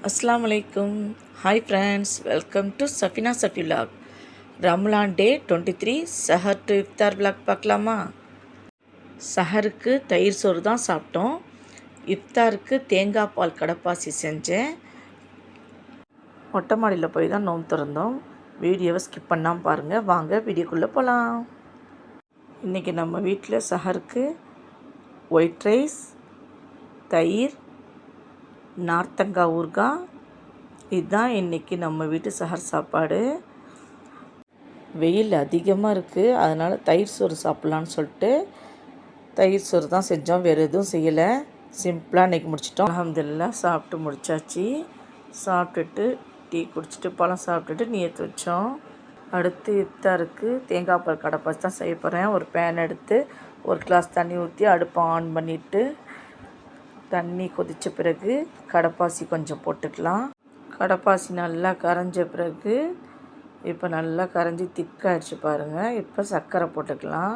அஸ்ஸலாமு அலைக்கும். Hi friends, welcome to Safina Safi vlog. Ramzan day 23 Sahar to iftar vlog பார்க்கலாமா? சஹருக்கு தயிர் சோறு தான் சாப்பிட்டோம். இஃப்தாருக்கு தேங்காய் பால் கடப்பாசி செஞ்சேன். மொட்டை மாடியில் போய் தான் நோன்பு திறந்தோம். வீடியோவை ஸ்கிப் பண்ணாமல் பாருங்கள். வாங்க வீடியோக்குள்ளே போகலாம். இன்றைக்கி நம்ம வீட்டில் சஹருக்கு ஒயிட் ரைஸ், தயிர், நார்த்தங்காய் ஊறுகாய், இதுதான் இன்றைக்கி நம்ம வீட்டு சஹர் சாப்பாடு. வெயில் அதிகமாக இருக்குது, அதனால் தயிர் சோறு சாப்பிட்லான்னு சொல்லிட்டு தயிர் சோறு தான் செஞ்சோம். வேறு எதுவும் செய்யலை, சிம்பிளாக இன்றைக்கி முடிச்சிட்டோம். அல்ஹம்துலில்லாஹ் சாப்பிட்டு முடித்தாச்சு. சாப்பிட்டுட்டு டீ குடிச்சிட்டு பழம் சாப்பிட்டுட்டு நியத்து வச்சோம். அடுத்து இஃப்தாருக்கு தேங்காய் பால் கடப்பாசி தான் செய்ய போகிறேன். ஒரு பேன் எடுத்து ஒரு கிளாஸ் தண்ணி ஊற்றி அடுப்பை ஆன் பண்ணிவிட்டு தண்ணி கொதித்த பிறகு கடப்பாசி கொஞ்சம் போட்டுக்கலாம். கடப்பாசி நல்லா கரைஞ்ச பிறகு இப்போ நல்லா கரைஞ்சி திக்காகிடுச்சு பாருங்கள். இப்போ சர்க்கரை போட்டுக்கலாம்.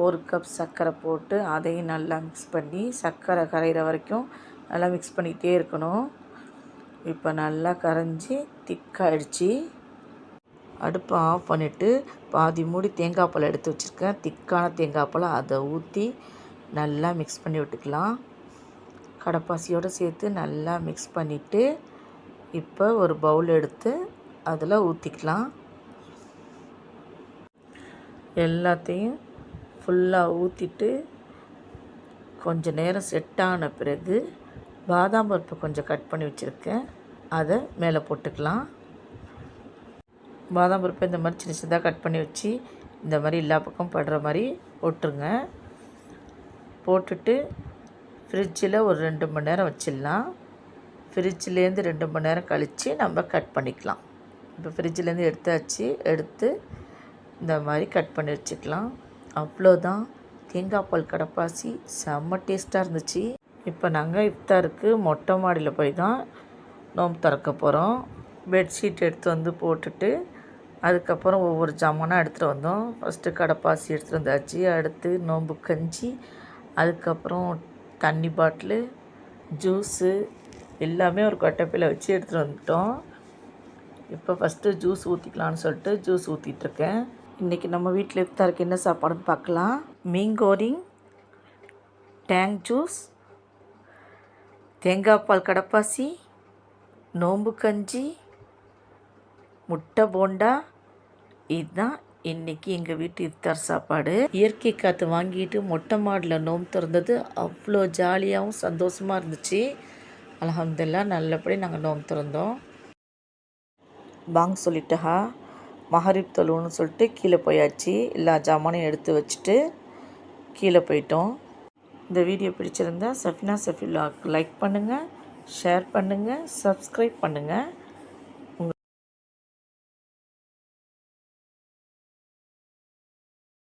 ஒரு கப் சர்க்கரை போட்டு அதையும் நல்லா மிக்ஸ் பண்ணி சர்க்கரை கரைகிற வரைக்கும் நல்லா மிக்ஸ் பண்ணிகிட்டே இருக்கணும். இப்போ நல்லா கரைஞ்சி திக்காகிடுச்சு. அடுப்பை ஆஃப் பண்ணிவிட்டு பாதி மூடி தேங்காய் பால் எடுத்து வச்சுருக்கேன். திக்கான தேங்காய் பால் அதை ஊற்றி நல்லா மிக்ஸ் பண்ணி விட்டுக்கலாம். கடப்பாசியோடு சேர்த்து நல்லா மிக்ஸ் பண்ணிவிட்டு இப்போ ஒரு பவுல் எடுத்து அதில் ஊற்றிக்கலாம். எல்லாத்தையும் ஃபுல்லாக ஊற்றிட்டு கொஞ்சம் நேரம் செட் ஆன பிறகு பாதாம் பருப்பு கொஞ்சம் கட் பண்ணி வச்சுருக்கேன், அதை மேலே போட்டுக்கலாம். பாதாம் பருப்பு இந்த மாதிரி சின்ன சின்னதாக கட் பண்ணி வச்சு இந்த மாதிரி எல்லா பக்கம் படுற மாதிரி போட்டுருங்க. போட்டுட்டு ஃப்ரிட்ஜில் ஒரு 2 மணி நேரம் வச்சிடலாம். ஃப்ரிட்ஜிலேருந்து 2 மணி நேரம் கழித்து நம்ம கட் பண்ணிக்கலாம். இப்போ ஃப்ரிட்ஜிலேருந்து எடுத்தாச்சு. எடுத்து இந்த மாதிரி கட் பண்ணி வச்சுக்கலாம். அவ்வளோதான், தேங்காய் பால் கடப்பாசி செம்ம டேஸ்ட்டாக இருந்துச்சு. இப்போ நாங்கள் இஃப்தாருக்கு மொட்டை மாடியில் போய் தான் நோன்பு திறக்க போகிறோம். பெட்ஷீட் எடுத்து வந்து போட்டுட்டு அதுக்கப்புறம் ஒவ்வொரு ஜாமானாக எடுத்துகிட்டு வந்தோம். ஃபஸ்ட்டு கடப்பாசி எடுத்துகிட்டு வந்தாச்சு. அடுத்து நோன்பு கஞ்சி, அதுக்கப்புறம் தண்ணி பாட்டிலு, ஜூஸு எல்லாமே ஒரு கொட்டைப்பையில் வச்சு எடுத்துகிட்டு வந்துட்டோம். இப்போ ஃபஸ்ட்டு ஜூஸ் ஊற்றிக்கலான்னு சொல்லிட்டு ஜூஸ் ஊற்றிட்டுருக்கேன். இன்றைக்கி நம்ம வீட்டில் இஃப்தாருக்கு என்ன சாப்பாடுன்னு பார்க்கலாம். மீங்கோரிங், டேங் ஜூஸ், தேங்காய் பால் கடப்பாசி, நோம்பு கஞ்சி, முட்டை போண்டா, இதுதான் இன்றைக்கி எங்கள் வீட்டு இஃப்தார் சாப்பாடு. இயற்கை காற்று வாங்கிட்டு மொட்டை மாடியில் நோம்பு திறந்தது அவ்வளோ ஜாலியாகவும் சந்தோஷமாக இருந்துச்சு. அல்ஹம்துலில்லாஹ் நல்லபடி நாங்கள் நோம்பு திறந்தோம். பாங் சொல்லிட்டா மஹரிப் தொழுவுன்னு சொல்லிட்டு கீழே போயாச்சு. எல்லா ஜாமானையும் எடுத்து வச்சுட்டு கீழே போயிட்டோம். இந்த வீடியோ பிடிச்சிருந்தா சஃபினா சஃபி விலாக் லைக் பண்ணுங்கள், ஷேர் பண்ணுங்கள், சப்ஸ்கிரைப் பண்ணுங்கள்.